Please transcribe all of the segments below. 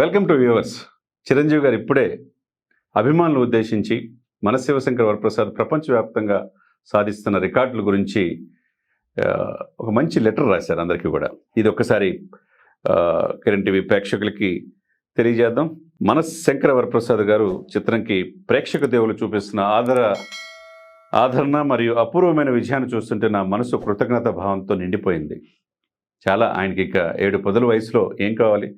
Welcome to viewers. Chiranjeevi గారు ఇప్పుడే అభిమానులను ఉద్దేశించి మన శివశంకర్ వరప్రసాద్ ప్రపంచవ్యాప్తంగా సాధిస్తున్న రికార్డుల గురించి ఒక మంచి లెటర్ రాశారు అందరికీ కూడా. ఇది ఒక్కసారి కిరణ్ టీవీ ప్రేక్షకులకి తెలియజేద్దాం. మన శంకర వరప్రసాద్ గారు చిత్రంకి ప్రేక్షక దేవులు చూపిస్తున్న ఆదరణ మరియు అపూర్వమైన విజయాన్ని చూస్తుంటే నా మనసు కృతజ్ఞత భావంతో నిండిపోయింది. చాలా ఆయనకి ఇక 7 పదుల వయసులో ఏం కావాలి?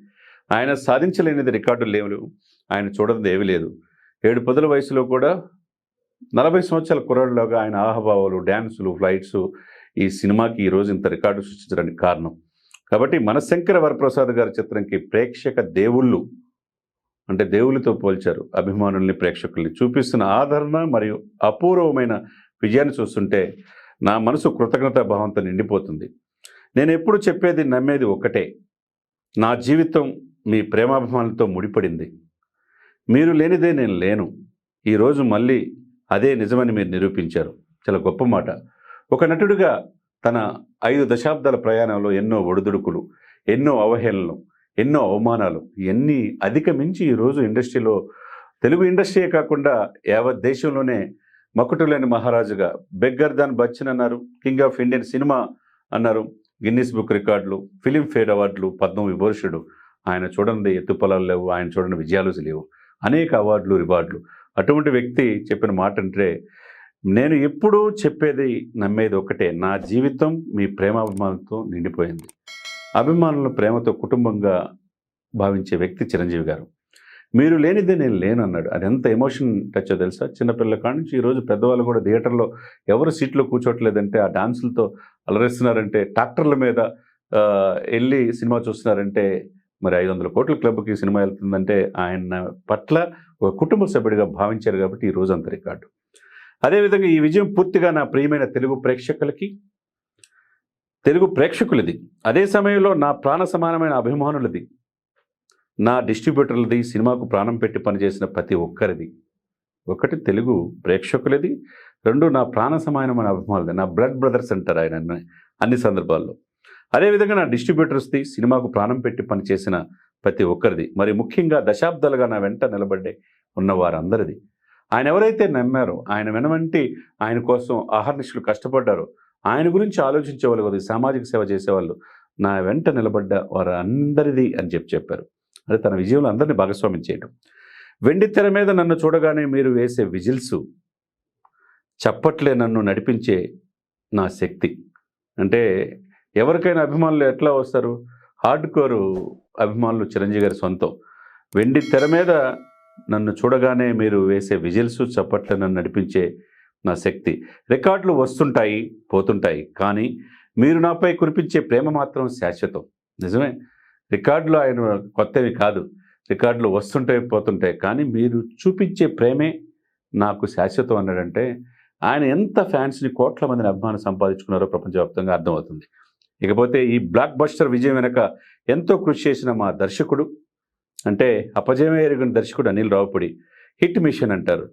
ఆయన సాధించలేనిది రికార్డులు లేవు, ఆయన చూడనిది ఏమీ లేదు. 7 పదుల వయసులో కూడా 40 సంవత్సరాల కుర్రాడిలోగా ఆయన ఆహభావాలు, డ్యాన్సులు, ఫ్లైట్స్ ఈ సినిమాకి ఈరోజు ఇంత రికార్డు సృష్టించడానికి కారణం. కాబట్టి మన శంకర వరప్రసాద్ గారి చిత్రంకి ప్రేక్షక దేవుళ్ళు అంటే దేవుళ్ళతో పోల్చారు అభిమానుల్ని, ప్రేక్షకుల్ని. చూపిస్తున్న ఆదరణ మరియు అపూర్వమైన విజయాన్ని చూస్తుంటే నా మనసు కృతజ్ఞతా భావంతో నిండిపోతుంది. నేను ఎప్పుడు చెప్పేది నమ్మేది ఒక్కటే, నా జీవితం మీ ప్రేమాభిమానులతో ముడిపడింది. మీరు లేనిదే నేను లేను. ఈరోజు మళ్ళీ అదే నిజమని మీరు నిరూపించారు. చాలా గొప్ప మాట. ఒక నటుడిగా తన 5 దశాబ్దాల ప్రయాణంలో ఎన్నో ఒడిదుడుకులు, ఎన్నో అవహేళనలు, ఎన్నో అవమానాలు ఇవన్నీ అధిగమించి ఈరోజు ఇండస్ట్రీలో, తెలుగు ఇండస్ట్రీయే కాకుండా యావత్ దేశంలోనే మకుటలేని మహారాజుగా, బెగ్గర్ దాన్ బచ్చన్ అన్నారు, కింగ్ ఆఫ్ ఇండియన్ సినిమా అన్నారు, గిన్నిస్ బుక్ రికార్డులు, ఫిలింఫేర్ అవార్డులు, పద్మ విభూషణుడు. ఆయన చూడని ఎత్తుపలాలు లేవు, ఆయన చూడని విజయాలు లేవు, అనేక అవార్డులు, రివార్డులు. అటువంటి వ్యక్తి చెప్పిన మాట అంటే, నేను ఎప్పుడూ చెప్పేది నమ్మేది ఒకటే, నా జీవితం మీ ప్రేమాభిమానంతో నిండిపోయింది. అభిమానులను ప్రేమతో కుటుంబంగా భావించే వ్యక్తి చిరంజీవి గారు. మీరు లేనిదే నేను లేను అన్నాడు. అది ఎంత ఎమోషన్ టచ్చో తెలుసా? చిన్నపిల్లల కాడ నుంచి ఈరోజు పెద్దవాళ్ళు కూడా థియేటర్లో ఎవరు సీట్లో కూర్చోట్లేదంటే, ఆ డాన్సులతో అలరిస్తున్నారంటే, ట్రాక్టర్ల మీద వెళ్ళి సినిమా చూస్తున్నారంటే, మరి 500 కోట్ల క్లబ్కి సినిమా వెళ్తుందంటే ఆయన పట్ల ఒక కుటుంబ సభ్యుడిగా భావించారు కాబట్టి ఈరోజు అంత రికార్డు. అదేవిధంగా ఈ విజయం పూర్తిగా నా ప్రియమైన తెలుగు ప్రేక్షకులది. అదే సమయంలో నా ప్రాణ సమానమైన అభిమానులది, నా డిస్ట్రిబ్యూటర్లది, సినిమాకు ప్రాణం పెట్టి పనిచేసిన ప్రతి ఒక్కరిది. ఒకటి తెలుగు ప్రేక్షకులది, 2 నా ప్రాణ సమానమైన అభిమానులది, నా బ్లడ్ బ్రదర్స్ అంటారు ఆయన అన్ని సందర్భాల్లో. అదేవిధంగా నా డిస్ట్రిబ్యూటర్స్ది, సినిమాకు ప్రాణం పెట్టి పనిచేసిన ప్రతి ఒక్కరిది, మరి ముఖ్యంగా దశాబ్దాలుగా నా వెంట నిలబడే ఉన్న వారందరిది. ఆయన ఎవరైతే నమ్మారో, ఆయన వెనవంటి ఆయన కోసం అహర్నిశలు కష్టపడ్డారో, ఆయన గురించి ఆలోచించేవాళ్ళు కదా, సామాజిక సేవ చేసేవాళ్ళు, నా వెంట నిలబడ్డ వారు అందరిది అని చెప్పారు. అంటే తన విజయంలో అందరినీ భాగస్వామ్యం చేయడం. వెండి తెర మీద నన్ను చూడగానే మీరు వేసే విజిల్స్, చప్పట్లే నన్ను నడిపించే నా శక్తి. అంటే ఎవరికైనా అభిమానులు ఎట్లా వస్తారు? హార్డ్ కోర్ అభిమానులు చిరంజీవి గారి సొంతం. వెండి తెర మీద నన్ను చూడగానే మీరు వేసే విజిల్స్, చప్పట్లే నన్ను నడిపించే నా శక్తి. రికార్డులు వస్తుంటాయి, పోతుంటాయి, కానీ మీరు నాపై కురిపించే ప్రేమ మాత్రం శాశ్వతం. నిజమే, రికార్డులు ఆయన కొత్తవి కాదు, రికార్డులు వస్తుంటాయి, పోతుంటాయి, కానీ మీరు చూపించే ప్రేమే నాకు శాశ్వతం అన్నాడంటే ఆయన ఎంత ఫ్యాన్స్ని, కోట్ల మందిని అభిమానం సంపాదించుకున్నారో ప్రపంచవ్యాప్తంగా అర్థమవుతుంది. ఇకపోతే ఈ బ్లాక్ బస్టర్ విజయం వెనక ఎంతో కృషి చేసిన మా దర్శకుడు, అంటే అపజయమే ఎరిగిన దర్శకుడు అనిల్ రావుపూడి, హిట్ మిషన్ అంటారు,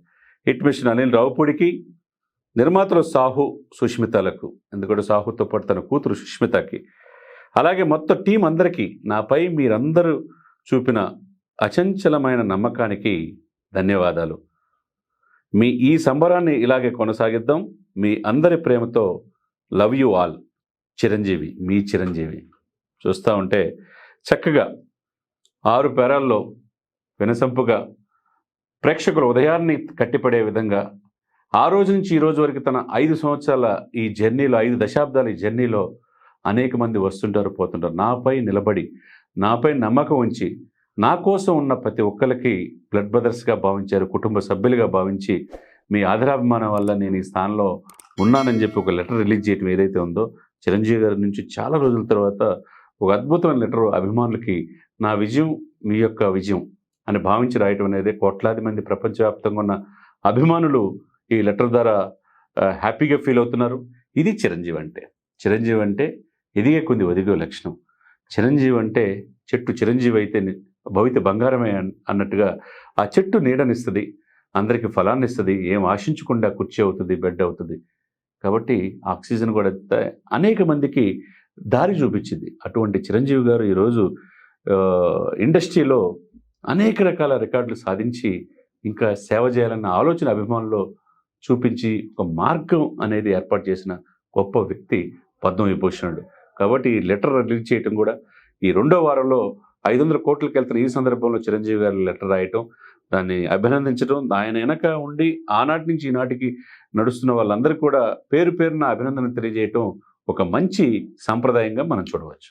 హిట్ మిషన్ అనిల్ రావుపూడికి, నిర్మాతలు సాహు, సుష్మితలకు, ఎందుకంటే సాహుతో పాటు తన కూతురు సుష్మితకి, అలాగే మొత్తం టీం అందరికీ నాపై మీరందరూ చూపిన అచంచలమైన నమ్మకానికి ధన్యవాదాలు. మీ ఈ సంబరాన్ని ఇలాగే కొనసాగిద్దాం. మీ అందరి ప్రేమతో, లవ్ యూ ఆల్. చిరంజీవి, మీ చిరంజీవి. చూస్తూ ఉంటే చక్కగా 6 పేరాల్లో వినసంపుగా ప్రేక్షకుల ఉదయాన్ని కట్టిపడే విధంగా ఆ రోజు నుంచి ఈ రోజు వరకు తన 5 సంవత్సరాల ఈ జర్నీలో, 5 దశాబ్దాల ఈ జర్నీలో అనేక మంది వస్తుంటారు, పోతుంటారు. నాపై నిలబడి, నాపై నమ్మకం ఉంచి, నా కోసం ఉన్న ప్రతి ఒక్కరికి బ్లడ్ బ్రదర్స్గా భావించారు, కుటుంబ సభ్యులుగా భావించి, మీ ఆదరాభిమానం వల్ల నేను ఈ స్థానంలో ఉన్నానని చెప్పి ఒక లెటర్ రిలీజ్ చేయడం ఏదైతే ఉందో, చిరంజీవి గారి నుంచి చాలా రోజుల తర్వాత ఒక అద్భుతమైన లెటర్ అభిమానులకి, నా విజయం మీ యొక్క విజయం అని భావించి రాయటం అనేది, కోట్లాది మంది ప్రపంచవ్యాప్తంగా ఉన్న అభిమానులు ఈ లెటర్ ద్వారా హ్యాపీగా ఫీల్ అవుతున్నారు. ఇది చిరంజీవి అంటే. చిరంజీవి అంటే ఎదిగే కొద్ది ఒదిగే లక్షణం. చిరంజీవి అంటే చెట్టు చిరంజీవి అయితే భవిత బంగారమే అన్నట్టుగా ఆ చెట్టు నీడనిస్తుంది, అందరికీ ఫలాన్ని ఇస్తుంది, ఏం ఆశించకుండా కుర్చీ అవుతుంది, బెడ్ అవుతుంది. కాబట్టి ఆక్సిజన్ కూడా అనేక మందికి దారి చూపించింది. అటువంటి చిరంజీవి గారు ఈరోజు ఇండస్ట్రీలో అనేక రకాల రికార్డులు సాధించి ఇంకా సేవ చేయాలన్న ఆలోచన అభిమానుల్లో చూపించి ఒక మార్గం అనేది ఏర్పాటు చేసిన గొప్ప వ్యక్తి పద్మవిభూషణుడు. కాబట్టి ఈ లెటర్ రిలీజ్ చేయటం కూడా ఈ రెండో వారంలో 500 కోట్లకి వెళ్తున్న ఈ సందర్భంలో చిరంజీవి గారు లెటర్ రాయటం, దాన్ని అభినందించడం, ఆయన వెనక ఉండి ఆనాటి నుంచి ఈనాటికి నడుస్తున్న వాళ్ళందరికీ కూడా పేరు పేరున అభినందన తెలియజేయటం ఒక మంచి సాంప్రదాయంగా మనం చూడవచ్చు.